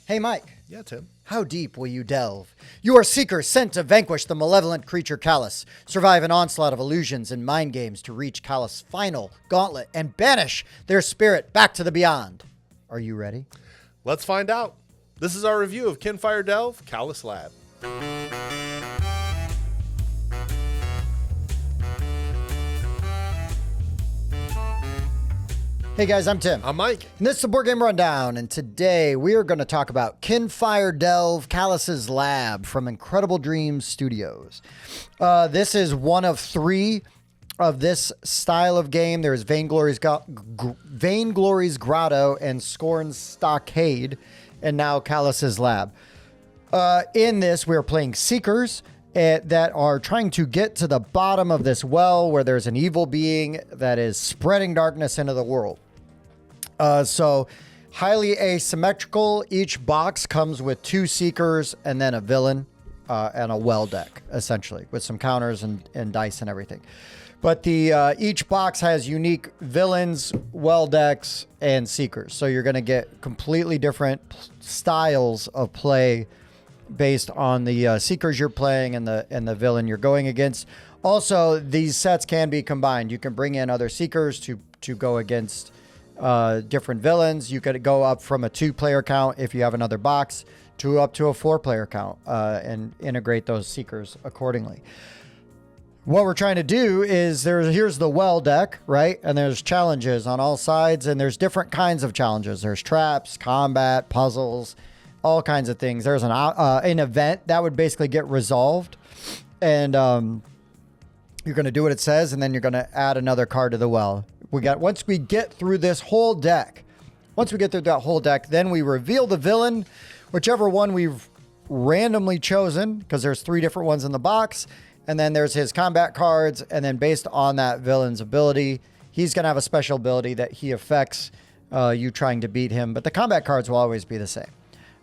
Hey, Mike. Yeah, Tim. How deep will you delve? You are seekers sent to vanquish the malevolent creature Callous, survive an onslaught of illusions and mind games to reach Callous' final gauntlet and banish their spirit back to the beyond. Are you ready? Let's find out. This is our review of Kinfire Delve, Callous Lab. Hey guys, I'm Tim. I'm Mike. And this is the Board Game Rundown, and today we are going to talk about Kinfire Delve, Callous Lab from Incredible Dreams Studios. This is one of three of this style of game. There's Vainglory's Grotto and Scorn's Stockade, and now Callous Lab. In this, we're playing Seekers that are trying to get to the bottom of this well where there's an evil being that is spreading darkness into the world. So highly asymmetrical. Each box comes with two Seekers and then a villain and a well deck, essentially, with some counters and dice and everything. But the each box has unique villains, well decks, and Seekers. So you're going to get completely different styles of play based on the Seekers you're playing and the villain you're going against. Also, these sets can be combined. You can bring in other Seekers to go against different villains. You could go up from a 2-player count if you have another box to up to a 4-player count and integrate those Seekers accordingly. What we're trying to do is here's the well deck, right? And there's challenges on all sides, and there's different kinds of challenges. There's traps, combat, puzzles, all kinds of things. There's an event that would basically get resolved, and you're going to do what it says, and then you're going to add another card to the well. Once we get through that whole deck, then we reveal the villain, whichever one we've randomly chosen, because there's 3 different ones in the box. And then there's his combat cards. And then based on that villain's ability, he's going to have a special ability that he affects you trying to beat him. But the combat cards will always be the same.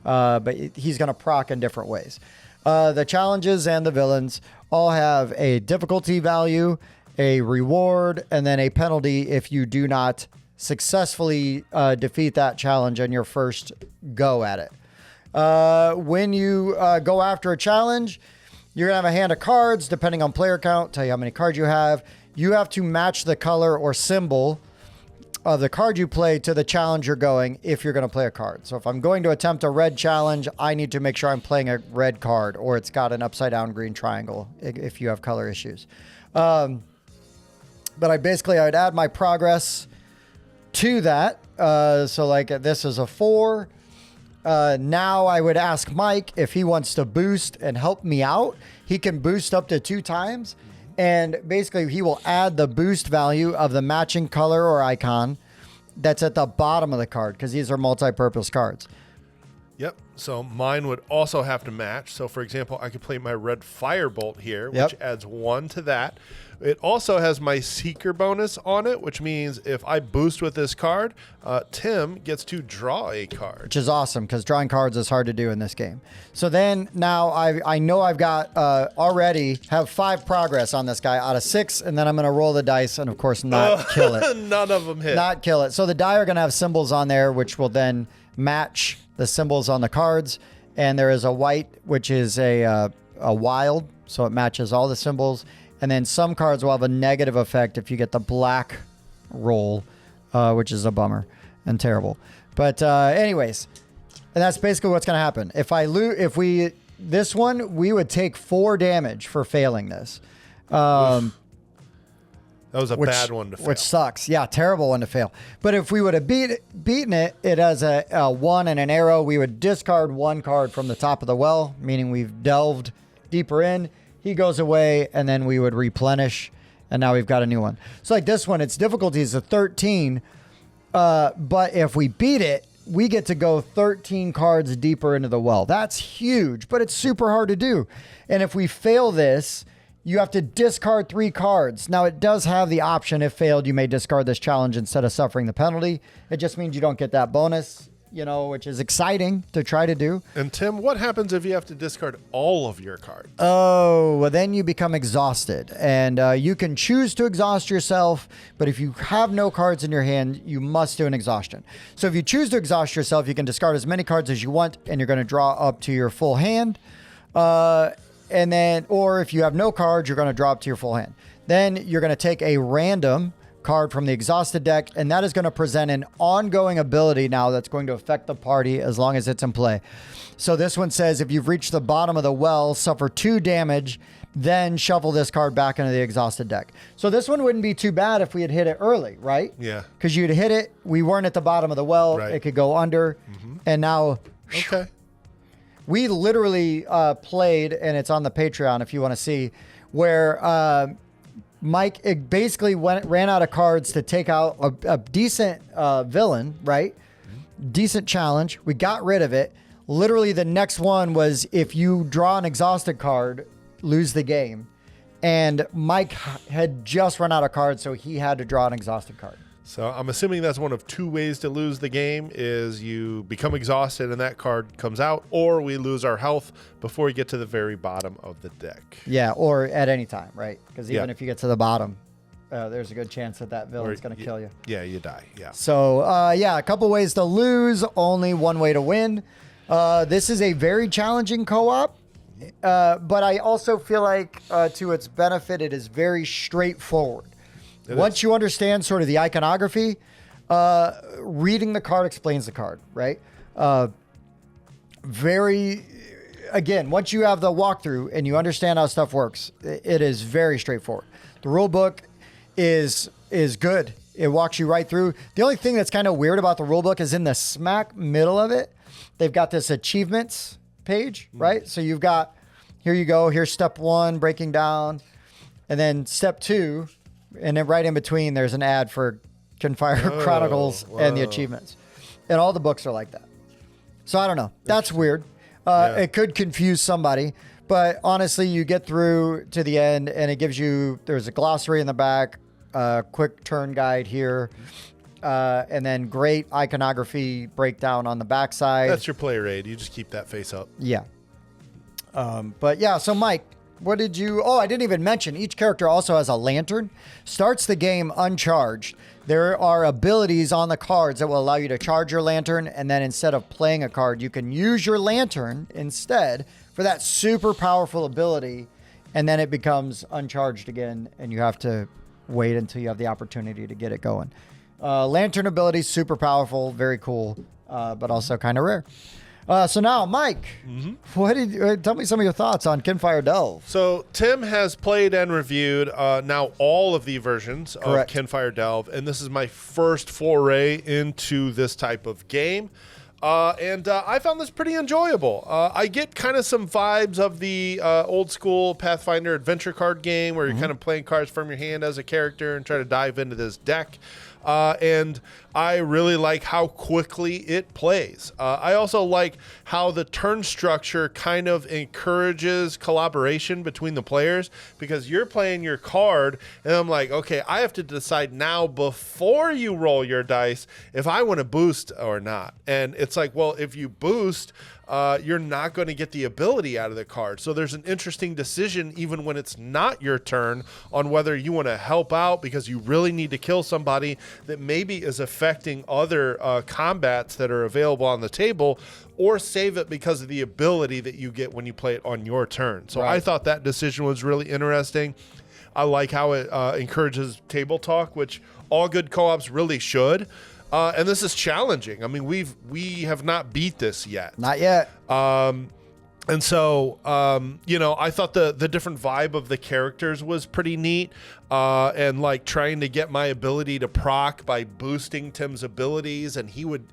But he's going to proc in different ways. The challenges and the villains all have a difficulty value, a reward, and then a penalty if you do not successfully defeat that challenge on your first go at it. When you go after a challenge, you're going to have a hand of cards, depending on player count, tell you how many cards you have. You have to match the color or symbol of the card you play to the challenge you're going if you're going to play a card. So if I'm going to attempt a red challenge, I need to make sure I'm playing a red card, or it's got an upside down green triangle if you have color issues. But I'd add my progress to that. So like this is a 4. Now I would ask Mike if he wants to boost and help me out. He can boost up to 2 times. And basically he will add the boost value of the matching color or icon that's at the bottom of the card, because these are multi-purpose cards. Yep. So mine would also have to match. So for example, I could play my red Firebolt here, which adds 1 to that. It also has my Seeker bonus on it, which means if I boost with this card, Tim gets to draw a card. Which is awesome, because drawing cards is hard to do in this game. So then now I know I've got already have 5 progress on this guy out of 6, and then I'm going to roll the dice and, of course, not kill it. None of them hit. Not kill it. So the die are going to have symbols on there, which will then match the symbols on the cards. And there is a white, which is a wild, so it matches all the symbols. And then some cards will have a negative effect if you get the black roll, which is a bummer and terrible. But anyways, and that's basically what's going to happen. This one, we would take 4 damage for failing this. That was a bad one to fail. Which sucks. Yeah, terrible one to fail. But if we would have beaten it, it has a 1 and an arrow. We would discard 1 card from the top of the well, meaning we've delved deeper in. He goes away, and then we would replenish, and now we've got a new one. So like this one, its difficulty is a 13, but if we beat it, we get to go 13 cards deeper into the well. That's huge, but it's super hard to do. And if we fail this, you have to discard 3 cards. Now, it does have the option, if failed, you may discard this challenge instead of suffering the penalty. It just means you don't get that bonus. which is exciting to try to do. And Tim, what happens if you have to discard all of your cards? Oh, well, then you become exhausted. And you can choose to exhaust yourself, but if you have no cards in your hand, you must do an exhaustion. So if you choose to exhaust yourself, you can discard as many cards as you want, and you're going to draw up to your full hand. Or if you have no cards, you're going to draw up to your full hand. Then you're going to take a random card from the exhausted deck, and that is going to present an ongoing ability now that's going to affect the party as long as it's in play. So this one says, if you've reached the bottom of the well, suffer 2 damage, then shuffle this card back into the exhausted deck. So this one wouldn't be too bad if we had hit it early, right? Yeah. Because you'd hit it, we weren't at the bottom of the well, right. It could go under, and now... Okay. We literally played, and it's on the Patreon if you want to see, where... Mike basically ran out of cards to take out a decent villain, right? Decent challenge. We got rid of it. Literally, the next one was if you draw an exhausted card, lose the game. And Mike had just run out of cards, so he had to draw an exhausted card. So I'm assuming that's one of 2 ways to lose the game is you become exhausted and that card comes out, or we lose our health before we get to the very bottom of the deck. Yeah, or at any time, right? Because even if you get to the bottom, there's a good chance that villain's going to kill you. Yeah, you die. Yeah. So, a couple ways to lose, only one way to win. This is a very challenging co-op, but I also feel like to its benefit, it is very straightforward. Once you understand sort of the iconography, reading the card explains the card, right? Once you have the walkthrough and you understand how stuff works, it is very straightforward. The rule book is good. It walks you right through. The only thing that's kind of weird about the rule book is in the smack middle of it, they've got this achievements page, right? So you've got, here you go, here's step 1, breaking down, and then step 2, and then right in between, there's an ad for Kinfire Chronicles and the achievements. And all the books are like that. So I don't know. That's weird. It could confuse somebody. But honestly, you get through to the end, and it gives you, there's a glossary in the back, quick turn guide here, and then great iconography breakdown on the backside. That's your player aid. You just keep that face up. Yeah. So Mike, what did you... Oh, I didn't even mention, each character also has a lantern. Starts the game uncharged. There are abilities on the cards that will allow you to charge your lantern, and then instead of playing a card, you can use your lantern instead for that super powerful ability, and then it becomes uncharged again, and you have to wait until you have the opportunity to get it going. Lantern ability, super powerful, very cool, but also kind of rare. So now, Mike, tell me some of your thoughts on Kinfire Delve. So Tim has played and reviewed now all of the versions of Kinfire Delve, and this is my first foray into this type of game. And I found this pretty enjoyable. I get kind of some vibes of the old school Pathfinder adventure card game where you're kind of playing cards from your hand as a character and try to dive into this deck. And I really like how quickly it plays. I also like how the turn structure kind of encourages collaboration between the players, because you're playing your card and I'm like, okay, I have to decide now before you roll your dice if I want to boost or not. And it's like, well, if you boost, you're not going to get the ability out of the card. So there's an interesting decision even when it's not your turn on whether you want to help out because you really need to kill somebody that maybe is affecting other combats that are available on the table, or save it because of the ability that you get when you play it on your turn. So I thought that decision was really interesting. I like how it encourages table talk, which all good co-ops really should. And this is challenging. I mean, we have not beat this yet. Not yet. And so, I thought the different vibe of the characters was pretty neat. And like trying to get my ability to proc by boosting Tim's abilities, and he would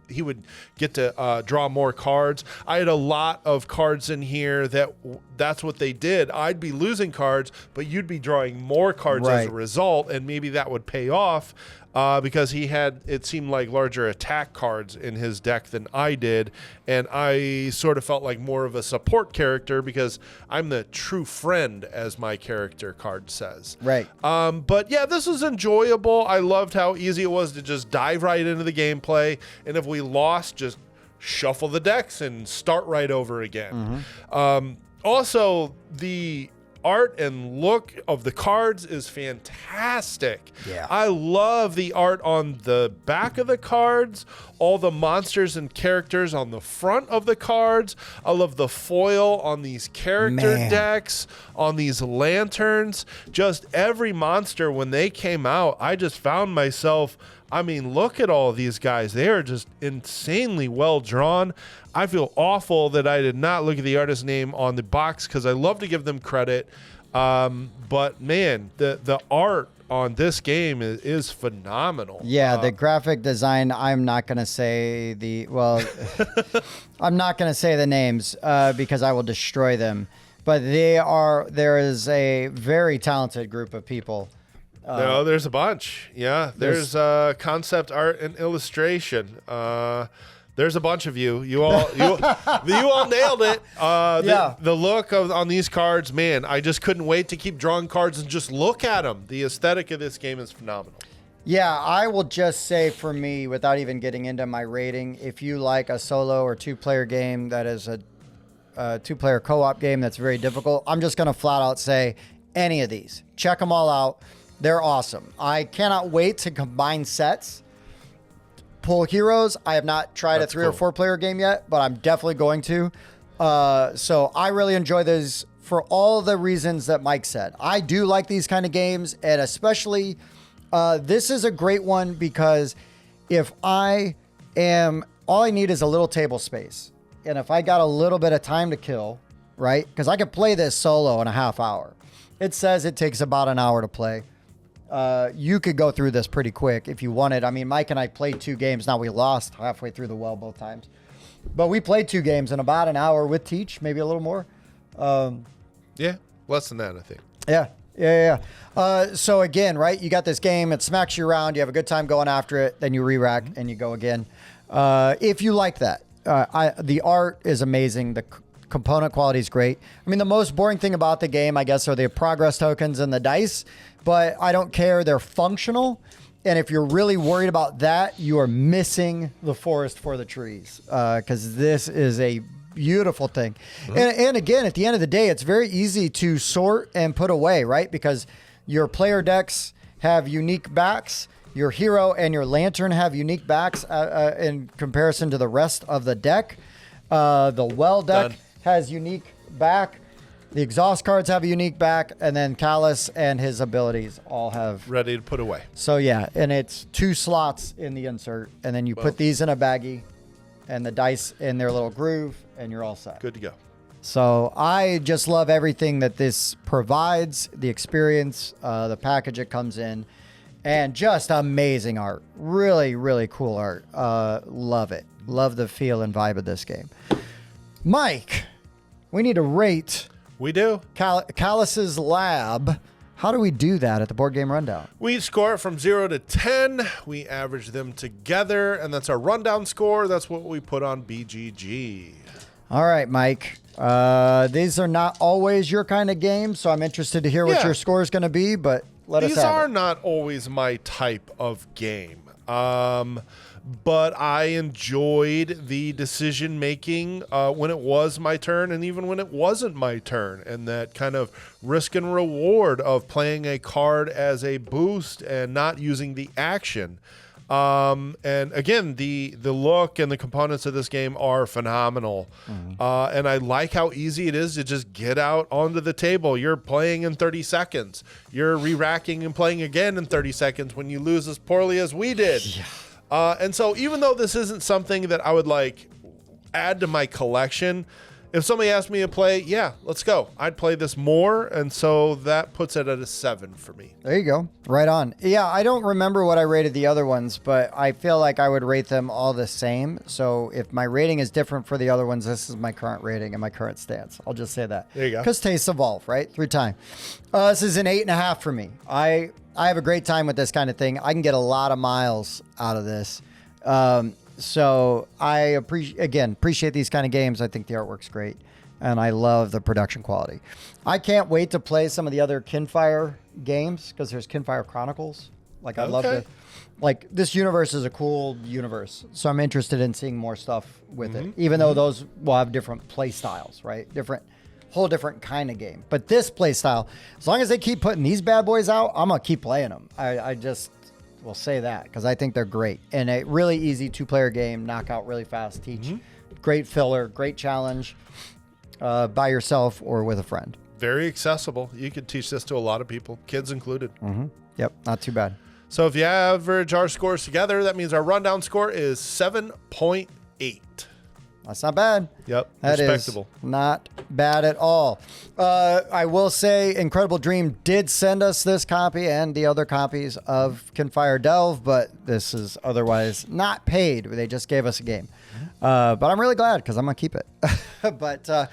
get to draw more cards. I had a lot of cards in here that's what they did. I'd be losing cards, but you'd be drawing more cards as a result, and maybe that would pay off. Because he had, it seemed like, larger attack cards in his deck than I did. And I sort of felt like more of a support character because I'm the true friend, as my character card says. Right. But yeah, this was enjoyable. I loved how easy it was to just dive right into the gameplay. And if we lost, just shuffle the decks and start right over again. Also, the art and look of the cards is fantastic. Yeah. I love the art on the back of the cards, all the monsters and characters on the front of the cards. I love the foil on these character decks, on these lanterns. Just every monster, when they came out, I just found myself, I mean, look at all these guys. They are just insanely well drawn. I feel awful that I did not look at the artist's name on the box because I love to give them credit. But man, the art on this game is phenomenal. Yeah, the graphic design, I'm not going to say I'm not going to say the names because I will destroy them. But there is a very talented group of people. No, there's a bunch. Yeah, there's concept art and illustration. There's a bunch of you. You all nailed it. The look on these cards, man, I just couldn't wait to keep drawing cards and just look at them. The aesthetic of this game is phenomenal. Yeah, I will just say for me, without even getting into my rating, if you like a solo or two-player game that is a two-player co-op game that's very difficult, I'm just going to flat out say any of these. Check them all out. They're awesome. I cannot wait to combine sets. Pull heroes. I have not tried a 3 or 4 player game yet, but I'm definitely going to. So I really enjoy those for all the reasons that Mike said. I do like these kind of games, and especially this is a great one because if all I need is a little table space, and if I got a little bit of time to kill, right? Because I could play this solo in a half hour. It says it takes about an hour to play. You could go through this pretty quick if you wanted. I mean, Mike and I played 2 games. Now we lost halfway through the well both times. But we played 2 games in about an hour with Teach, maybe a little more. Yeah, less than that, I think. Yeah. So again, right, you got this game. It smacks you around. You have a good time going after it. Then you re-rack and you go again. If you like that, the art is amazing. The component quality is great. I mean, the most boring thing about the game, I guess, are the progress tokens and the dice. But I don't care. They're functional. And if you're really worried about that, you are missing the forest for the trees because this is a beautiful thing. And again, at the end of the day, it's very easy to sort and put away, right? Because your player decks have unique backs. Your hero and your lantern have unique backs in comparison to the rest of the deck. The well deck has unique back. The exhaust cards have a unique back, and then Callous and his abilities all have... Ready to put away. So, yeah, and it's 2 slots in the insert, and then you put these in a baggie, and the dice in their little groove, and you're all set. Good to go. So, I just love everything that this provides, the experience, the package it comes in, and just amazing art. Really, really cool art. Love it. Love the feel and vibe of this game. Mike, we need to rate... We do. Callous's Lab. How do we do that at the Board Game Rundown? We score it from 0 to 10. We average them together, and that's our rundown score. That's what we put on BGG. All right, Mike. These are not always your kind of games, so I'm interested to hear what your score is going to be, but let us have it. These are not always my type of game. But I enjoyed the decision making when it was my turn and even when it wasn't my turn, and that kind of risk and reward of playing a card as a boost and not using the action. And again, the look and the components of this game are phenomenal. And I like how easy it is to just get out onto the table. You're playing in 30 seconds. You're re-racking and playing again in 30 seconds when you lose as poorly as we did. Yeah. And so even though this isn't something that I would like add to my collection, if somebody asked me to play, yeah, let's go. I'd play this more. And so that puts it at a 7 for me. There you go. Right on. Yeah, I don't remember what I rated the other ones, but I feel like I would rate them all the same. So if my rating is different for the other ones, this is my current rating and my current stance. I'll just say that. There you go. Because tastes evolve, right? Through time. This is an 8.5 for me. I have a great time with this kind of thing. I can get a lot of miles out of this. So I appreciate these kind of games. I think the artwork's great, and I love the production quality. I can't wait to play some of the other Kinfire games because there's Kinfire Chronicles. Like, I'd love to. Like, this universe is a cool universe, so I'm interested in seeing more stuff with it. Even though those will have different play styles, right? Whole different kind of game. But this play style, as long as they keep putting these bad boys out, I'm gonna keep playing them. I just will say that because I think they're great and a really easy 2-player game. Knock out really fast. Teach. Great filler. Great challenge. By yourself or with a friend. Very accessible. You could teach this to a lot of people, kids included. Yep, not too bad. So if you average our scores together, that means our rundown score is 7.8. That's not bad. Yep, that respectable. Is not bad at all. I will say Incredible Dream did send us this copy and the other copies of Kinfire Delve, but this is otherwise not paid. They just gave us a game. But I'm really glad because I'm going to keep it. But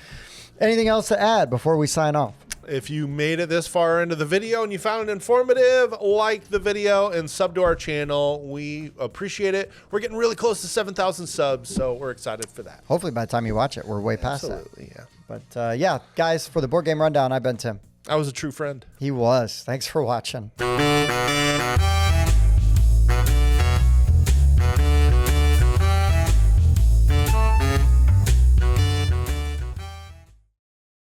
anything else to add before we sign off? If you made it this far into the video and you found it informative, like the video and sub to our channel. We appreciate it. We're getting really close to 7,000 subs, so we're excited for that. Hopefully by the time you watch it, we're way past that. Absolutely, yeah. But yeah, guys, for the Board Game Rundown, I've been Tim. I was a true friend. He was. Thanks for watching.